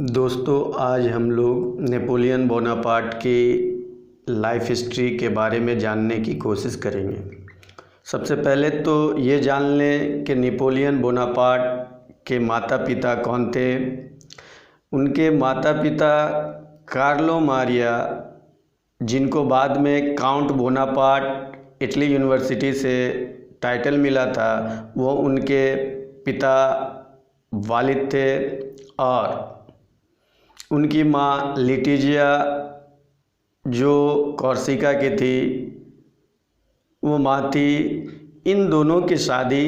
दोस्तों, आज हम लोग नेपोलियन बोनापार्ट की लाइफ हिस्ट्री के बारे में जानने की कोशिश करेंगे। सबसे पहले तो ये जान लें कि नेपोलियन बोनापार्ट के माता पिता कौन थे। उनके माता पिता कार्लो मारिया, जिनको बाद में काउंट बोनापार्ट इटली यूनिवर्सिटी से टाइटल मिला था, वो उनके पिता वालिद थे। और उनकी माँ लेटिजिया, जो कॉर्सिका की थी, वो माँ थी। इन दोनों की शादी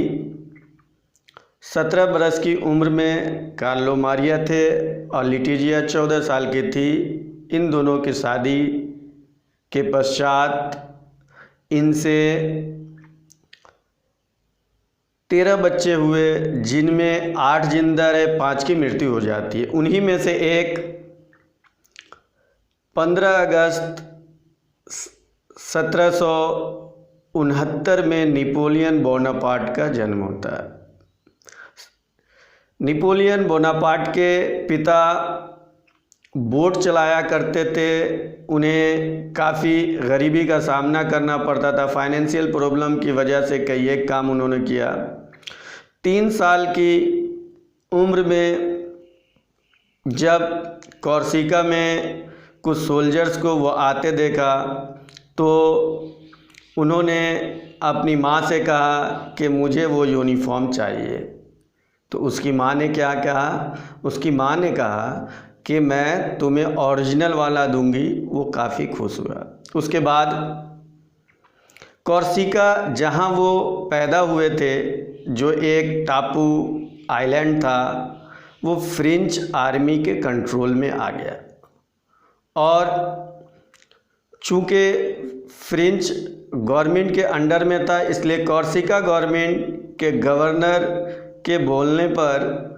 17 बरस की उम्र में कार्लो मारिया थे और लेटिजिया 14 साल की थी। इन दोनों की शादी के पश्चात इनसे 13 बच्चे हुए, जिनमें 8 जिंदा रहे, 5 की मृत्यु हो जाती है। उन्हीं में से एक 15 अगस्त 1769 में नेपोलियन बोनापार्ट का जन्म होता है। नेपोलियन बोनापार्ट के पिता बोट चलाया करते थे। उन्हें काफ़ी गरीबी का सामना करना पड़ता था। फाइनेंशियल प्रॉब्लम की वजह से कई एक काम उन्होंने किया। 3 साल की उम्र में जब कॉर्सिका में कुछ सोल्जर्स को वो आते देखा, तो उन्होंने अपनी माँ से कहा कि मुझे वो यूनिफॉर्म चाहिए। तो उसकी माँ ने क्या कहा? उसकी माँ ने कहा कि मैं तुम्हें ओरिजिनल वाला दूंगी। वो काफ़ी खुश हुआ। उसके बाद कॉर्सिका, जहाँ वो पैदा हुए थे, जो एक टापू आइलैंड था, वो फ्रेंच आर्मी के कंट्रोल में आ गया। और चूँकि फ्रेंच गवर्नमेंट के अंडर में था, इसलिए कॉर्सिका गवर्नमेंट के गवर्नर के बोलने पर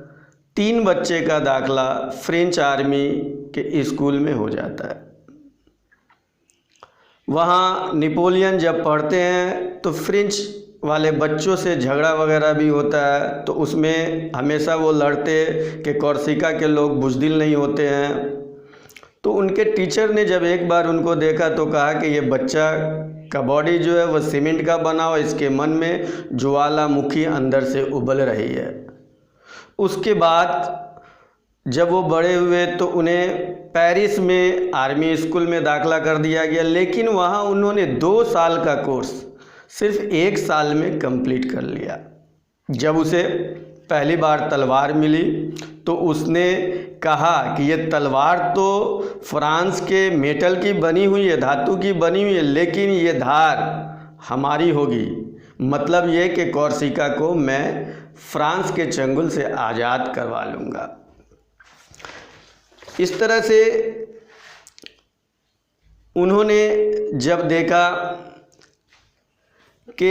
3 बच्चे का दाखला फ्रेंच आर्मी के स्कूल में हो जाता है। वहाँ नेपोलियन जब पढ़ते हैं तो फ्रेंच वाले बच्चों से झगड़ा वगैरह भी होता है। तो उसमें हमेशा वो लड़ते कि कॉर्सिका के लोग बुज़दिल नहीं होते हैं। तो उनके टीचर ने जब एक बार उनको देखा तो कहा कि ये बच्चा का बॉडी जो है वो सीमेंट का बना हुआ, इसके मन में ज्वालामुखी अंदर से उबल रही है। उसके बाद जब वो बड़े हुए तो उन्हें पेरिस में आर्मी स्कूल में दाखिला कर दिया गया, लेकिन वहाँ उन्होंने 2 साल का कोर्स सिर्फ 1 साल में कंप्लीट कर लिया। जब उसे पहली बार तलवार मिली तो उसने कहा कि ये तलवार तो फ्रांस के मेटल की बनी हुई है, धातु की बनी हुई है, लेकिन ये धार हमारी होगी। मतलब ये कि कॉर्सिका को मैं फ्रांस के चंगुल से आज़ाद करवा लूँगा। इस तरह से उन्होंने जब देखा कि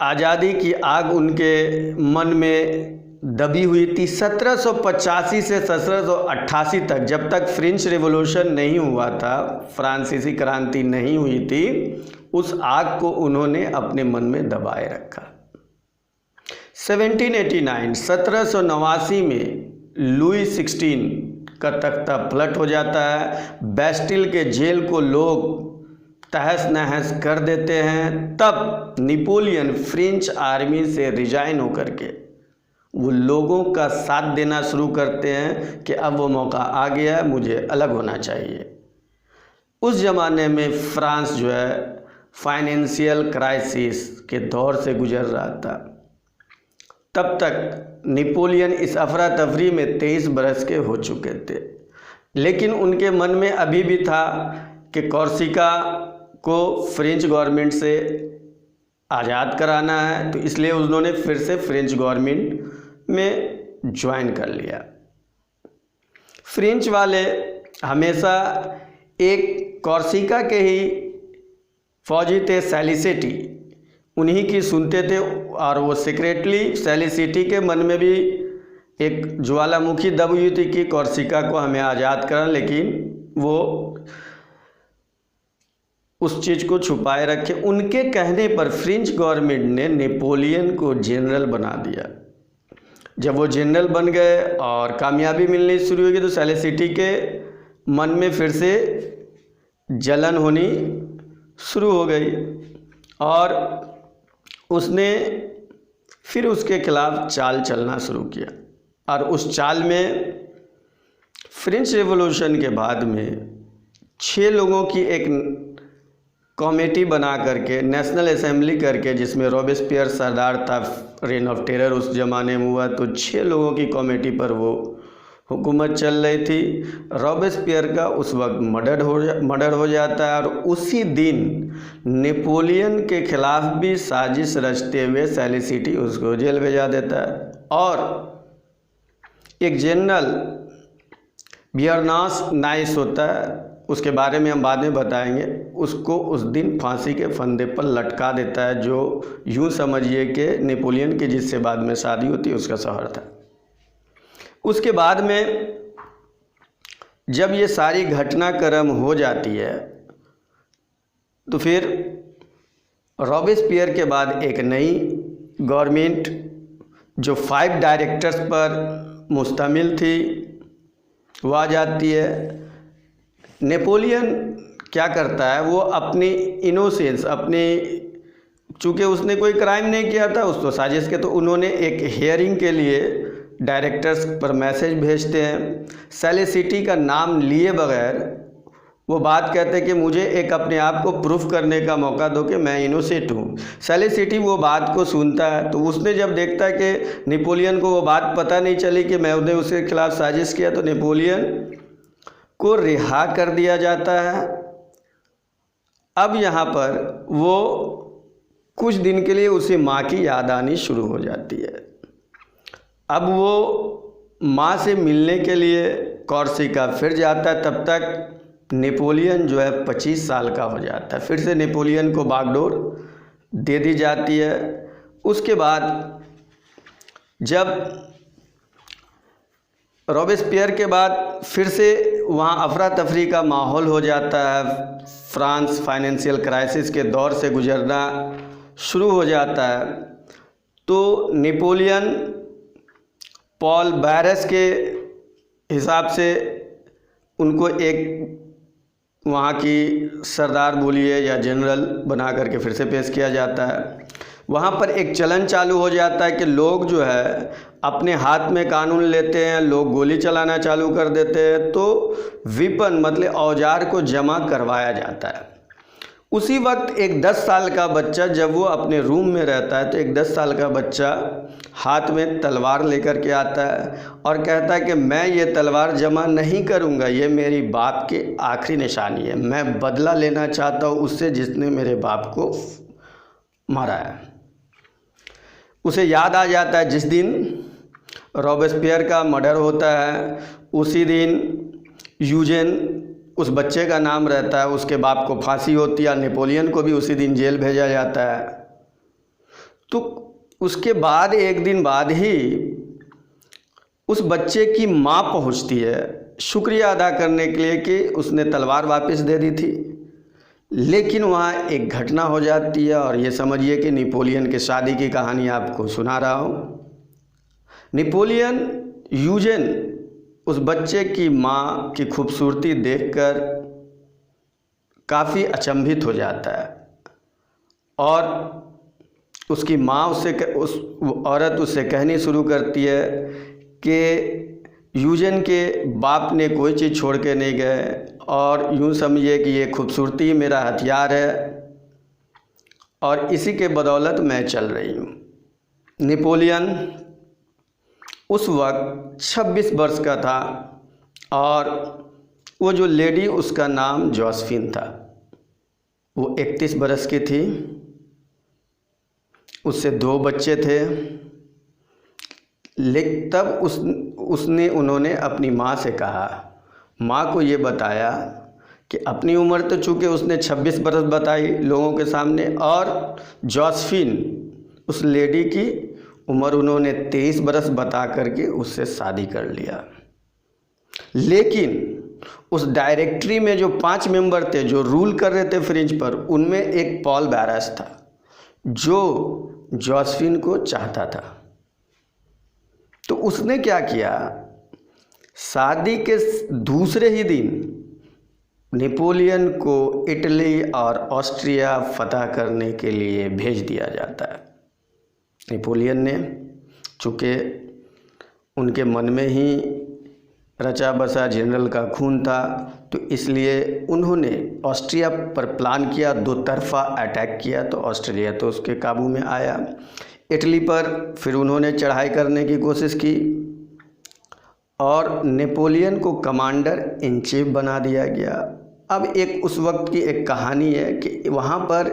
आज़ादी की आग उनके मन में दबी हुई थी, 1785 से 1788 तक, जब तक फ्रेंच रिवॉल्यूशन नहीं हुआ था, फ्रांसीसी क्रांति नहीं हुई थी, उस आग को उन्होंने अपने मन में दबाए रखा। 1789 में लुई 16 का तख्ता पलट हो जाता है। बेस्टिल के जेल को लोग तहस नहस कर देते हैं। तब नेपोलियन फ्रेंच आर्मी से रिजाइन होकर के वो लोगों का साथ देना शुरू करते हैं कि अब वो मौका आ गया है, मुझे अलग होना चाहिए। उस ज़माने में फ्रांस जो है फाइनेंशियल क्राइसिस के दौर से गुजर रहा था। तब तक नेपोलियन इस अफरा तफरी में 23 बरस के हो चुके थे, लेकिन उनके मन में अभी भी था कि कॉर्सिका को फ्रेंच गवर्नमेंट से आज़ाद कराना है। तो इसलिए उन्होंने फिर से फ्रेंच गवर्नमेंट में ज्वाइन कर लिया। फ्रेंच वाले हमेशा एक कॉर्सिका के ही फौजी थे, सैलिसिटी, उन्हीं की सुनते थे। और वो सीक्रेटली सैलिसिटी के मन में भी एक ज्वालामुखी दबी हुई थी कि कॉर्सिका को हमें आज़ाद करना, लेकिन वो उस चीज़ को छुपाए रखे। उनके कहने पर फ्रेंच गवर्नमेंट ने नेपोलियन को जनरल बना दिया। जब वो जनरल बन गए और कामयाबी मिलनी शुरू हुई तो सेलिसिटी के मन में फिर से जलन होनी शुरू हो गई और उसने फिर उसके खिलाफ चाल चलना शुरू किया। और उस चाल में फ्रेंच रेवोल्यूशन के बाद में 6 लोगों की एक कमेटी बना करके नेशनल असेंबली करके, जिसमें रॉबेस्पियर सरदार था, रेन ऑफ टेरर उस ज़माने में हुआ, तो 6 लोगों की कमेटी पर वो हुकूमत चल रही थी। रॉबेस्पियर का उस वक्त मर्डर हो जाता है और उसी दिन नेपोलियन के खिलाफ भी साजिश रचते हुए सेलिसिटी उसको जेल भेजा देता है। और एक जनरल बियरनास नाइस होता है, उसके बारे में हम बाद में बताएंगे, उसको उस दिन फांसी के फंदे पर लटका देता है, जो यूँ समझिए कि नेपोलियन की जिससे बाद में शादी होती है उसका शहर था। उसके बाद में जब ये सारी घटनाक्रम हो जाती है तो फिर रॉबेस्पियर के बाद एक नई गवर्नमेंट जो 5 डायरेक्टर्स पर मुश्तमिल थी वो आ जाती है। नेपोलियन क्या करता है, वो अपनी इनोसेंस, चूँकि उसने कोई क्राइम नहीं किया था, उसको साजिश के, तो उन्होंने एक हियरिंग के लिए डायरेक्टर्स पर मैसेज भेजते हैं। सेलिसिटी का नाम लिए बगैर वो बात कहते हैं कि मुझे एक अपने आप को प्रूफ करने का मौका दो कि मैं इनोसेंट हूँ। सेलिसिटी वो बात को सुनता है, तो उसने जब देखता है कि नेपोलियन को वो बात पता नहीं चली कि मैं उसने उसके खिलाफ साजिश किया, तो नेपोलियन को रिहा कर दिया जाता है। अब यहाँ पर वो कुछ दिन के लिए उसे माँ की याद आनी शुरू हो जाती है। अब वो माँ से मिलने के लिए कॉर्सिका फिर जाता है। तब तक नेपोलियन जो है 25 साल का हो जाता है। फिर से नेपोलियन को बागडोर दे दी जाती है। उसके बाद जब रॉबेस्पियर के बाद फिर से वहाँ अफरा तफरी का माहौल हो जाता है, फ्रांस फाइनेंशियल क्राइसिस के दौर से गुजरना शुरू हो जाता है, तो नेपोलियन पॉल बैरस के हिसाब से उनको एक वहाँ की सरदार बोलिए या जनरल बना करके फिर से पेश किया जाता है। वहाँ पर एक चलन चालू हो जाता है कि लोग जो है अपने हाथ में कानून लेते हैं, लोग गोली चलाना चालू कर देते हैं, तो विपन मतलब औजार को जमा करवाया जाता है। उसी वक्त एक 10 साल का बच्चा जब वो अपने रूम में रहता है, तो एक 10 साल का बच्चा हाथ में तलवार लेकर के आता है और कहता है कि मैं ये तलवार जमा नहीं करूँगा, ये मेरी बाप की आखिरी निशानी है, मैं बदला लेना चाहता हूँ उससे जिसने मेरे बाप को मारा है। उसे याद आ जाता है जिस दिन रॉबेस्पियर का मर्डर होता है, उसी दिन यूजेन उस बच्चे का नाम रहता है, उसके बाप को फांसी होती है, नेपोलियन को भी उसी दिन जेल भेजा जाता है। तो उसके बाद एक दिन बाद ही उस बच्चे की माँ पहुंचती है शुक्रिया अदा करने के लिए कि उसने तलवार वापस दे दी थी। लेकिन वहाँ एक घटना हो जाती है और ये समझिए कि नेपोलियन के शादी की कहानी आपको सुना रहा हूँ। नेपोलियन यूजेन उस बच्चे की माँ की खूबसूरती देखकर काफ़ी अचंभित हो जाता है और उसकी माँ उस औरत उससे कहनी शुरू करती है कि यूजेन के बाप ने कोई चीज़ छोड़ के नहीं गए और यूँ समझिए कि ये खूबसूरती ही मेरा हथियार है और इसी के बदौलत मैं चल रही हूँ। नेपोलियन उस वक्त 26 वर्ष का था और वो जो लेडी उसका नाम जोसेफिन था, वो 31 वर्ष की थी, उससे 2 बच्चे थे। लेकिन तब उन्होंने अपनी माँ से कहा, माँ को ये बताया कि अपनी उम्र तो चूँकि उसने 26 बरस बताई लोगों के सामने और जोसेफिन उस लेडी की उम्र उन्होंने 23 बरस बता करके उससे शादी कर लिया। लेकिन उस डायरेक्टरी में जो 5 मेंबर थे जो रूल कर रहे थे फ्रेंच पर, उनमें एक पॉल बैरस था जो जोसेफिन को चाहता था। तो उसने क्या किया, शादी के दूसरे ही दिन नेपोलियन को इटली और ऑस्ट्रिया फतह करने के लिए भेज दिया जाता है। नेपोलियन ने, चूँकि उनके मन में ही रचा बसा जनरल का खून था, तो इसलिए उन्होंने ऑस्ट्रिया पर प्लान किया, दो तरफा अटैक किया। तो ऑस्ट्रिया तो उसके काबू में आया। इटली पर फिर उन्होंने चढ़ाई करने की कोशिश की और नेपोलियन को कमांडर इन चीफ बना दिया गया। अब एक उस वक्त की एक कहानी है कि वहाँ पर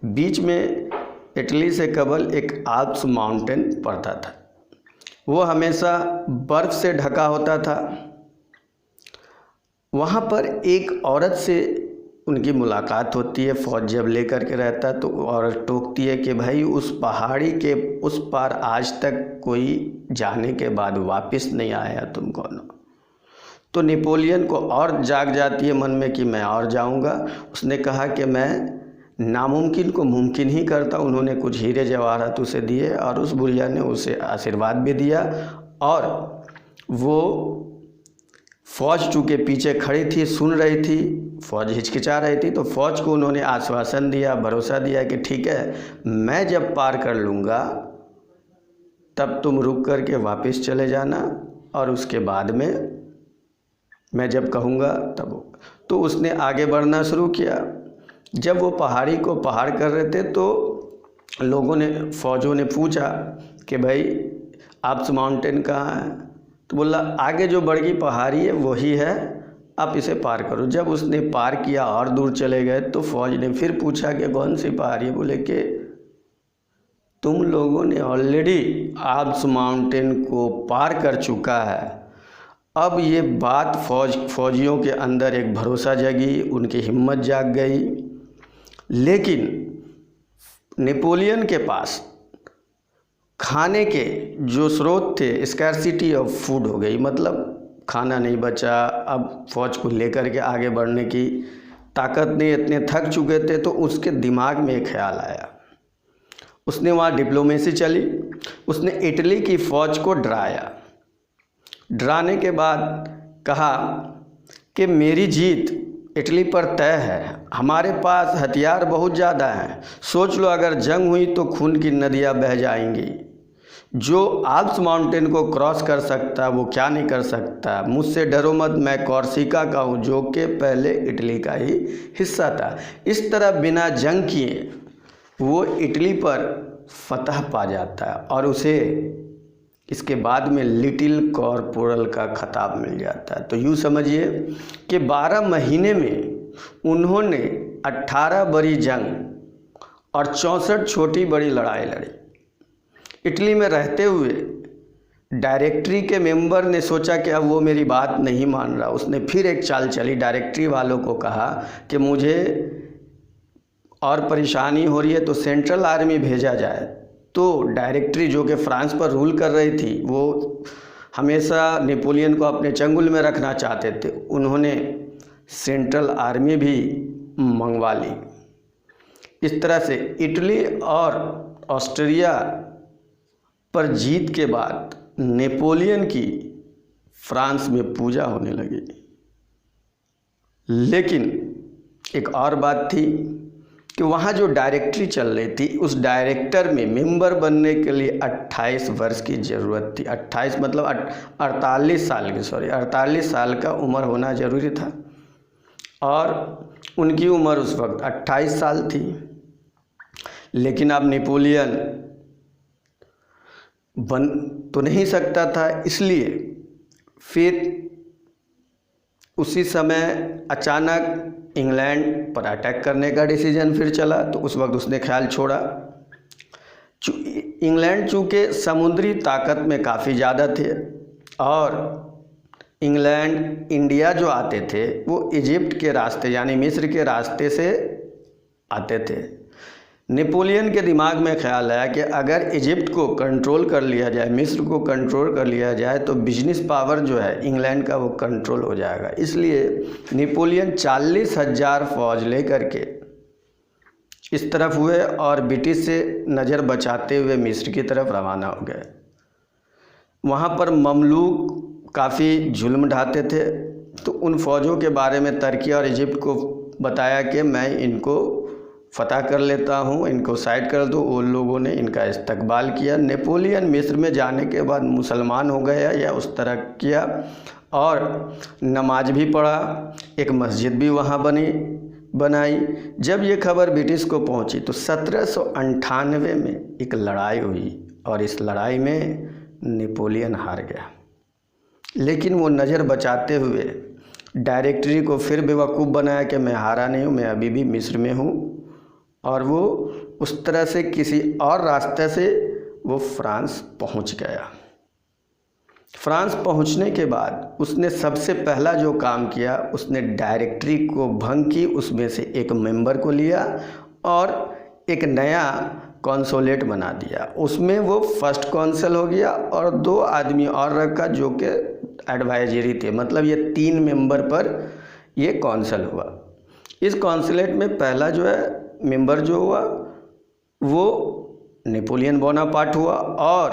बीच में इटली से कबल एक आल्प्स माउंटेन पड़ता था। वो हमेशा बर्फ़ से ढका होता था। वहाँ पर एक औरत से उनकी मुलाकात होती है, फ़ौज जब लेकर के रहता है, तो औरत टोकती है कि भाई उस पहाड़ी के उस पार आज तक कोई जाने के बाद वापस नहीं आया, तुम कौन हो। तो नेपोलियन को और जाग जाती है मन में कि मैं और जाऊंगा। उसने कहा कि मैं नामुमकिन को मुमकिन ही करता। उन्होंने कुछ हीरे जवाहरात उसे दिए और उस बुढ़िया ने उसे आशीर्वाद भी दिया। और वो फ़ौज चूँकि पीछे खड़ी थी, सुन रही थी, फ़ौज हिचकिचा रही थी, तो फ़ौज को उन्होंने आश्वासन दिया, भरोसा दिया कि ठीक है, मैं जब पार कर लूँगा तब तुम रुक कर के वापस चले जाना और उसके बाद में मैं जब कहूँगा तब। तो उसने आगे बढ़ना शुरू किया। जब वो पहाड़ी को पहाड़ कर रहे थे तो लोगों ने, फ़ौजों ने पूछा कि भाई आल्प्स माउंटेन कहाँ है। तो बोला आगे जो बड़गी पहाड़ी है वही है, आप इसे पार करो। जब उसने पार किया और दूर चले गए तो फ़ौज ने फिर पूछा कि कौन सी पहाड़ी है। बोले कि तुम लोगों ने ऑलरेडी आल्प्स माउंटेन को पार कर चुका है। अब ये बात फौजियों के अंदर एक भरोसा जगी, उनकी हिम्मत जाग गई। लेकिन नेपोलियन के पास खाने के जो स्रोत थे, स्कैर्सिटी ऑफ फूड हो गई, मतलब खाना नहीं बचा। अब फौज को लेकर के आगे बढ़ने की ताकत नहीं, इतने थक चुके थे। तो उसके दिमाग में एक ख्याल आया। उसने वहाँ डिप्लोमेसी चली, उसने इटली की फ़ौज को डराया। डराने के बाद कहा कि मेरी जीत इटली पर तय है, हमारे पास हथियार बहुत ज़्यादा हैं। सोच लो अगर जंग हुई तो खून की नदियाँ बह जाएंगी। जो आल्प्स माउंटेन को क्रॉस कर सकता वो क्या नहीं कर सकता। मुझसे डरो मत, मैं कॉर्सिका का हूँ जो कि पहले इटली का ही हिस्सा था। इस तरह बिना जंग किए वो इटली पर फतह पा जाता है और उसे इसके बाद में लिटिल कॉर्पोरल का खिताब मिल जाता है। तो यूँ समझिए कि 12 महीने में उन्होंने 18 बड़ी जंग और 64 छोटी बड़ी लड़ाई लड़ी। इटली में रहते हुए डायरेक्टरी के मेंबर ने सोचा कि अब वो मेरी बात नहीं मान रहा। उसने फिर एक चाल चली, डायरेक्टरी वालों को कहा कि मुझे और परेशानी हो रही है तो सेंट्रल आर्मी भेजा जाए। तो डायरेक्टरी जो कि फ्रांस पर रूल कर रही थी, वो हमेशा नेपोलियन को अपने चंगुल में रखना चाहते थे। उन्होंने सेंट्रल आर्मी भी मंगवा ली। इस तरह से इटली और ऑस्ट्रिया पर जीत के बाद नेपोलियन की फ्रांस में पूजा होने लगी। लेकिन एक और बात थी कि वहाँ जो डायरेक्टरी चल रही थी, उस डायरेक्टर में मेंबर बनने के लिए 28 वर्ष की ज़रूरत थी। 28 मतलब 48 साल की, 48 साल का उम्र होना ज़रूरी था और उनकी उम्र उस वक्त 28 साल थी। लेकिन अब नेपोलियन बन तो नहीं सकता था, इसलिए फिर उसी समय अचानक इंग्लैंड पर अटैक करने का डिसीजन फिर चला। तो उस वक्त उसने ख्याल छोड़ा। इंग्लैंड चूँकि समुद्री ताकत में काफ़ी ज़्यादा थे और इंग्लैंड इंडिया जो आते थे वो इजिप्ट के रास्ते यानी मिस्र के रास्ते से आते थे। नेपोलियन के दिमाग में ख्याल आया कि अगर इजिप्ट को कंट्रोल कर लिया जाए, मिस्र को कंट्रोल कर लिया जाए तो बिजनेस पावर जो है इंग्लैंड का वो कंट्रोल हो जाएगा। इसलिए नेपोलियन 40,000 फौज लेकर के इस तरफ हुए और ब्रिटिश से नज़र बचाते हुए मिस्र की तरफ रवाना हो गए। वहाँ पर ममलूक काफ़ी जुल्म ढाते थे। तो उन फ़ौजों के बारे में तुर्की और इजिप्ट को बताया कि मैं इनको फ़तह कर लेता हूँ, इनको साइड कर दो। उन लोगों ने इनका इस्तकबाल किया। नेपोलियन मिस्र में जाने के बाद मुसलमान हो गया या उस तरह किया और नमाज भी पढ़ा, एक मस्जिद भी वहाँ बनाई। जब ये खबर ब्रिटिश को पहुँची तो 1798 में एक लड़ाई हुई और इस लड़ाई में नेपोलियन हार गया। लेकिन वो नज़र बचाते हुए डायरेक्टरी को फिर बेवकूफ़ बनाया कि मैं हारा नहीं हूँ, मैं अभी भी मिस्र में हूँ। और वो उस तरह से किसी और रास्ते से वो फ्रांस पहुँच गया। फ्रांस पहुँचने के बाद उसने सबसे पहला जो काम किया, उसने डायरेक्टरी को भंग की, उसमें से एक मेंबर को लिया और एक नया कॉन्सुलेट बना दिया। उसमें वो फर्स्ट कॉन्सल हो गया और 2 आदमी और रखा जो कि एडवाइजरी थे। मतलब ये 3 मेंबर पर ये कॉन्सल हुआ। इस कॉन्सुलेट में पहला जो है मेंबर जो हुआ वो नेपोलियन बोनापार्ट हुआ और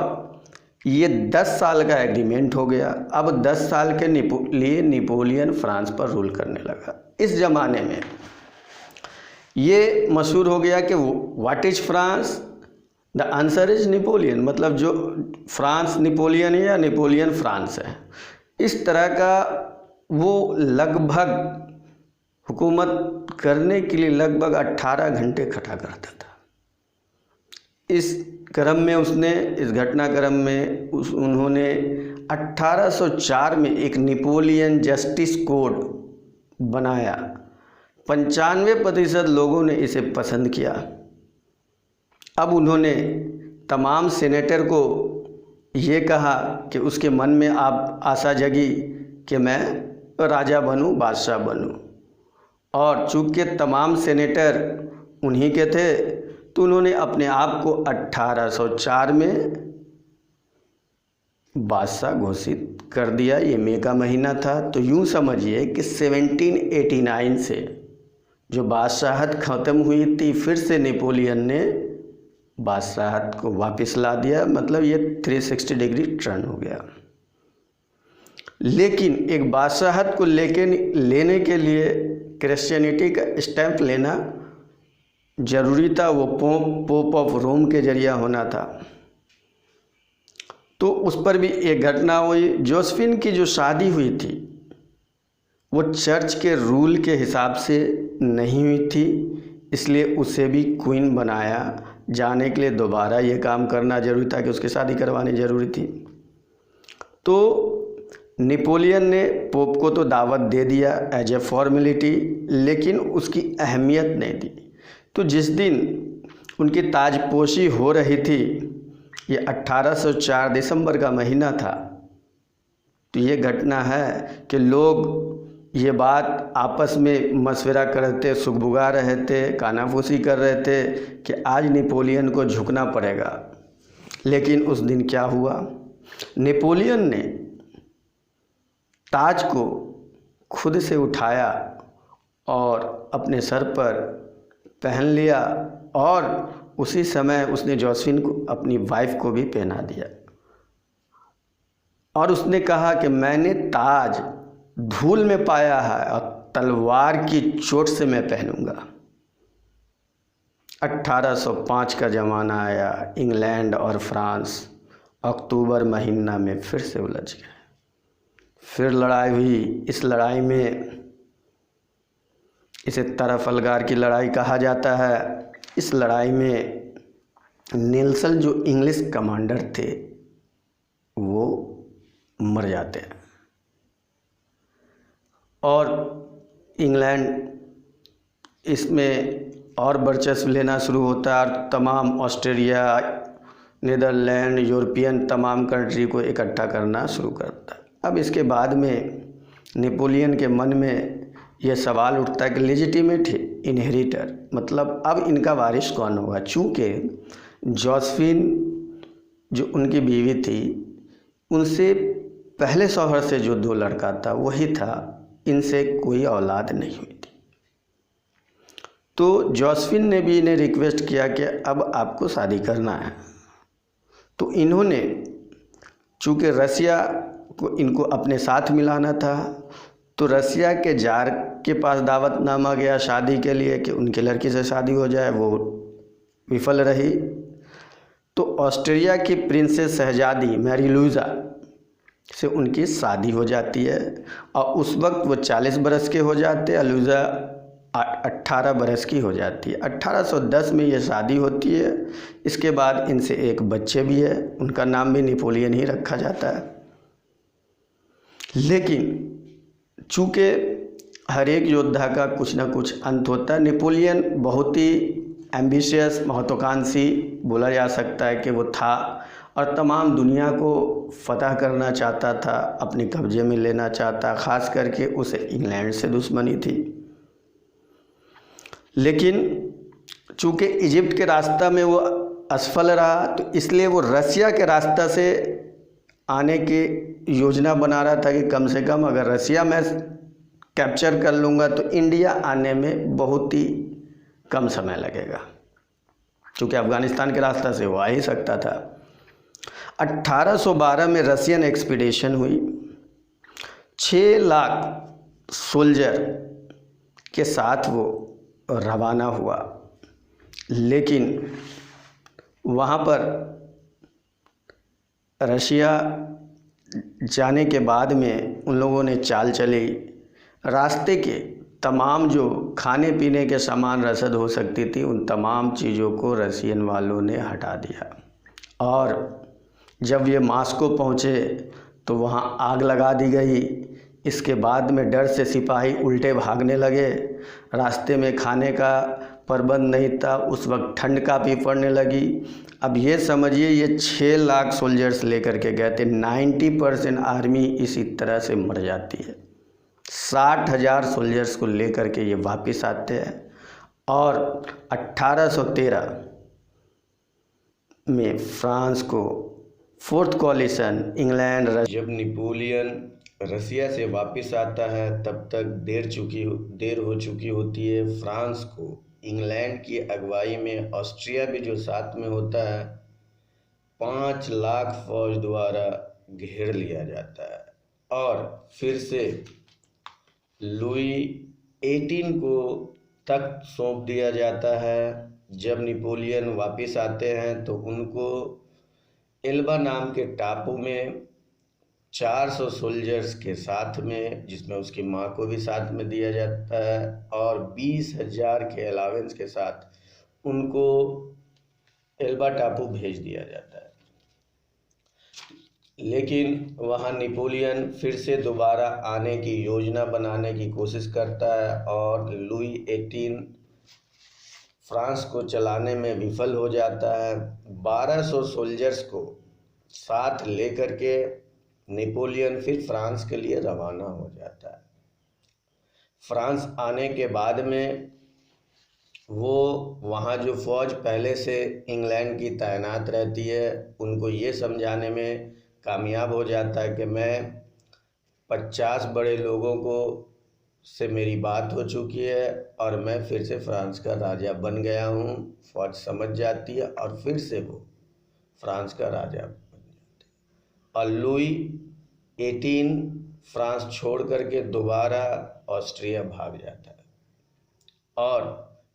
ये 10 साल का एग्रीमेंट हो गया। अब 10 साल के लिए नेपोलियन फ्रांस पर रूल करने लगा। इस ज़माने में ये मशहूर हो गया कि what is France, the answer is Napoleon. मतलब जो फ्रांस नेपोलियन है या नेपोलियन फ्रांस है। इस तरह का वो लगभग हुकूमत करने के लिए लगभग 18 घंटे खटा करता था। इस क्रम में उसने, इस घटनाक्रम में उन्होंने 1804 में एक नेपोलियन जस्टिस कोड बनाया। 95% लोगों ने इसे पसंद किया। अब उन्होंने तमाम सेनेटर को ये कहा कि उसके मन में आप आशा जगी कि मैं राजा बनूं, बादशाह बनूं। और चूँकि तमाम सेनेटर उन्हीं के थे तो उन्होंने अपने आप को 1804 में बादशाह घोषित कर दिया। ये मई का महीना था। तो यूँ समझिए कि 1789 से जो बादशाहत ख़त्म हुई थी, फिर से नेपोलियन ने बादशाहत को वापस ला दिया। मतलब ये 360 डिग्री टर्न हो गया। लेकिन एक बादशाहत को लेने के लिए क्रिश्चियनिटी का स्टैंप लेना ज़रूरी था। वो पोप ऑफ रोम के जरिया होना था। तो उस पर भी एक घटना हुई। जोसेफिन की जो शादी हुई थी वो चर्च के रूल के हिसाब से नहीं हुई थी, इसलिए उसे भी क्वीन बनाया जाने के लिए। दोबारा ये काम करना ज़रूरी था कि उसकी शादी करवानी ज़रूरी थी। तो नेपोलियन ने पोप को तो दावत दे दिया एज ए फॉर्मेलिटी, लेकिन उसकी अहमियत नहीं दी। तो जिस दिन उनकी ताजपोशी हो रही थी, ये 1804 दिसंबर का महीना था। तो ये घटना है कि लोग ये बात आपस में मशवरा कर रहे थे, सुगबुगा रहे थे, कानाफूसी कर रहे थे कि आज नेपोलियन को झुकना पड़ेगा। लेकिन उस दिन क्या हुआ, नेपोलियन ने ताज को खुद से उठाया और अपने सर पर पहन लिया और उसी समय उसने जोसेफिन को, अपनी वाइफ को भी पहना दिया। और उसने कहा कि मैंने ताज धूल में पाया है और तलवार की चोट से मैं पहनूंगा। 1805 का ज़माना आया। इंग्लैंड और फ्रांस अक्टूबर महीना में फिर से उलझ गए। फिर लड़ाई हुई। इस लड़ाई में, इसे तरफलगार की लड़ाई कहा जाता है। इस लड़ाई में नेल्सन जो इंग्लिश कमांडर थे वो मर जाते हैं और इंग्लैंड इसमें और वर्चस्व लेना शुरू होता है और तमाम ऑस्ट्रेलिया, नीदरलैंड, यूरोपियन तमाम कंट्री को इकट्ठा करना शुरू करता है। अब इसके बाद में नेपोलियन के मन में यह सवाल उठता है कि लेजिटिमेट इनहेरिटर, मतलब अब इनका वारिस कौन होगा। चूँकि जोसेफिन जो उनकी बीवी थी, उनसे पहले शौहर से जो 2 लड़का था वही था, इनसे कोई औलाद नहीं हुई थी। तो जोसेफिन ने भी इन्हें रिक्वेस्ट किया कि अब आपको शादी करना है। तो इन्होंने चूँकि रसिया को इनको अपने साथ मिलाना था, तो रसिया के जार के पास दावतनामा गया शादी के लिए कि उनकी लड़की से शादी हो जाए, वो विफल रही। तो ऑस्ट्रिया की प्रिंसेस शहजादी मैरी लुइजा से उनकी शादी हो जाती है और उस वक्त वो 40 बरस के हो जाते हैं, लुइजा 18 बरस की हो जाती है। 1810 में ये शादी होती है। इसके बाद इनसे एक बच्चे भी है, उनका नाम भी नेपोलियन ही रखा जाता है। लेकिन चूँकि हर एक योद्धा का कुछ ना कुछ अंत होता है, नेपोलियन बहुत ही एम्बिशियस, महत्वाकांक्षी बोला जा सकता है कि वो था और तमाम दुनिया को फतह करना चाहता था, अपने कब्जे में लेना चाहता। ख़ास करके उसे इंग्लैंड से दुश्मनी थी। लेकिन चूँकि इजिप्ट के रास्ता में वो असफल रहा, तो इसलिए वो रसिया के रास्ता से आने की योजना बना रहा था कि कम से कम अगर रसिया में कैप्चर कर लूँगा तो इंडिया आने में बहुत ही कम समय लगेगा, क्योंकि अफ़गानिस्तान के रास्ता से वो आ ही सकता था। 1812 में रसियन एक्सपीडिशन हुई। 6 लाख सोल्जर के साथ वो रवाना हुआ। लेकिन वहाँ पर रशिया जाने के बाद में उन लोगों ने चाल चली, रास्ते के तमाम जो खाने पीने के सामान रसद हो सकती थी उन तमाम चीज़ों को रशियन वालों ने हटा दिया। और जब ये मास्को पहुँचे तो वहाँ आग लगा दी गई। इसके बाद में डर से सिपाही उल्टे भागने लगे। रास्ते में खाने का प्रबंध नहीं था, उस वक्त ठंड काफ़ी पड़ने लगी। अब ये समझिए ये 6 लाख सोल्जर्स लेकर के गए थे, 90% आर्मी इसी तरह से मर जाती है। 60,000 सोल्जर्स को लेकर के ये वापस आते हैं और 1813 में फ्रांस को फोर्थ कॉलिशन इंग्लैंड, जब नेपोलियन रसिया से वापस आता है तब तक देर हो चुकी होती है। फ्रांस को इंग्लैंड की अगुवाई में ऑस्ट्रिया भी जो साथ में होता है 5 लाख फौज द्वारा घेर लिया जाता है और फिर से लुई 18 को तख्त सौंप दिया जाता है। जब नेपोलियन वापस आते हैं तो उनको एल्बा नाम के टापू में 400 सोल्जर्स के साथ में, जिसमें उसकी माँ को भी साथ में दिया जाता है, और 20,000 के अलावेंस के साथ उनको एल्बा टापू भेज दिया जाता है। लेकिन वहाँ नेपोलियन फिर से दोबारा आने की योजना बनाने की कोशिश करता है और लुई 18 फ्रांस को चलाने में विफल हो जाता है। 1200 सोल्जर्स को साथ लेकर के नेपोलियन फिर फ्रांस के लिए रवाना हो जाता है। फ्रांस आने के बाद में वो वहाँ जो फ़ौज पहले से इंग्लैंड की तैनात रहती है उनको ये समझाने में कामयाब हो जाता है कि मैं 50 बड़े लोगों को से मेरी बात हो चुकी है और मैं फिर से फ्रांस का राजा बन गया हूँ। फ़ौज समझ जाती है और फिर से वो फ्रांस का राजा बन जाते हैं और लुई 18 फ्रांस छोड़ करके दोबारा ऑस्ट्रिया भाग जाता है और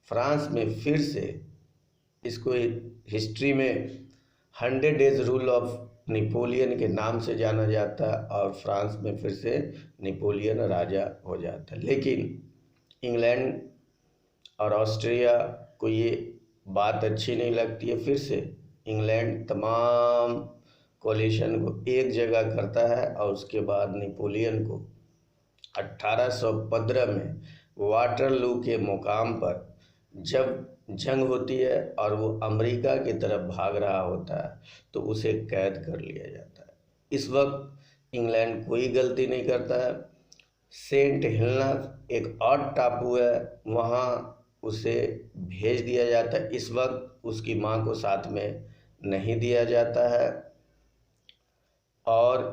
फ्रांस में फिर से इसको हिस्ट्री में 100 डेज रूल ऑफ नेपोलियन के नाम से जाना जाता है और फ्रांस में फिर से नेपोलियन राजा हो जाता है। लेकिन इंग्लैंड और ऑस्ट्रिया को ये बात अच्छी नहीं लगती है। फिर से इंग्लैंड तमाम कोलिशन को एक जगह करता है और उसके बाद नेपोलियन को 1815 में वाटरलू के मुकाम पर जब जंग होती है और वो अमेरिका की तरफ भाग रहा होता है तो उसे कैद कर लिया जाता है। इस वक्त इंग्लैंड कोई गलती नहीं करता है। सेंट हेलेना एक और टापू है, वहाँ उसे भेज दिया जाता है। इस वक्त उसकी माँ को साथ में नहीं दिया जाता है और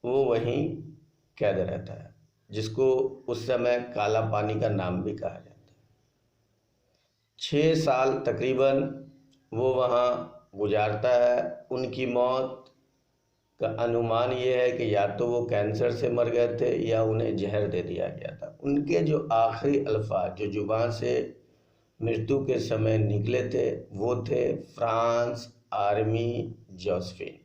वो वहीं कैद रहता है, जिसको उस समय काला पानी का नाम भी कहा जाता है। 6 साल तकरीबन वो वहाँ गुजारता है। उनकी मौत का अनुमान ये है कि या तो वो कैंसर से मर गए थे या उन्हें जहर दे दिया गया था। उनके जो आखिरी अल्फाज जो जुबान से मृत्यु के समय निकले थे वो थे फ्रांस आर्मी जोसेफिन।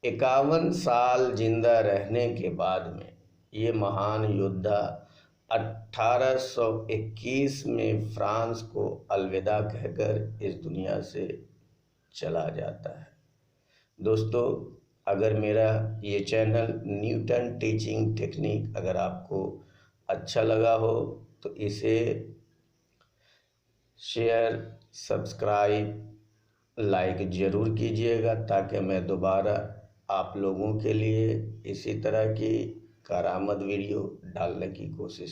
51 साल जिंदा रहने के बाद में ये महान योद्धा 1821 में फ्रांस को अलविदा कहकर इस दुनिया से चला जाता है। दोस्तों, अगर मेरा ये चैनल न्यूटन टीचिंग टेक्निक अगर आपको अच्छा लगा हो तो इसे शेयर, सब्सक्राइब, लाइक ज़रूर कीजिएगा ताकि मैं दोबारा आप लोगों के लिए इसी तरह की करामत वीडियो डालने की कोशिश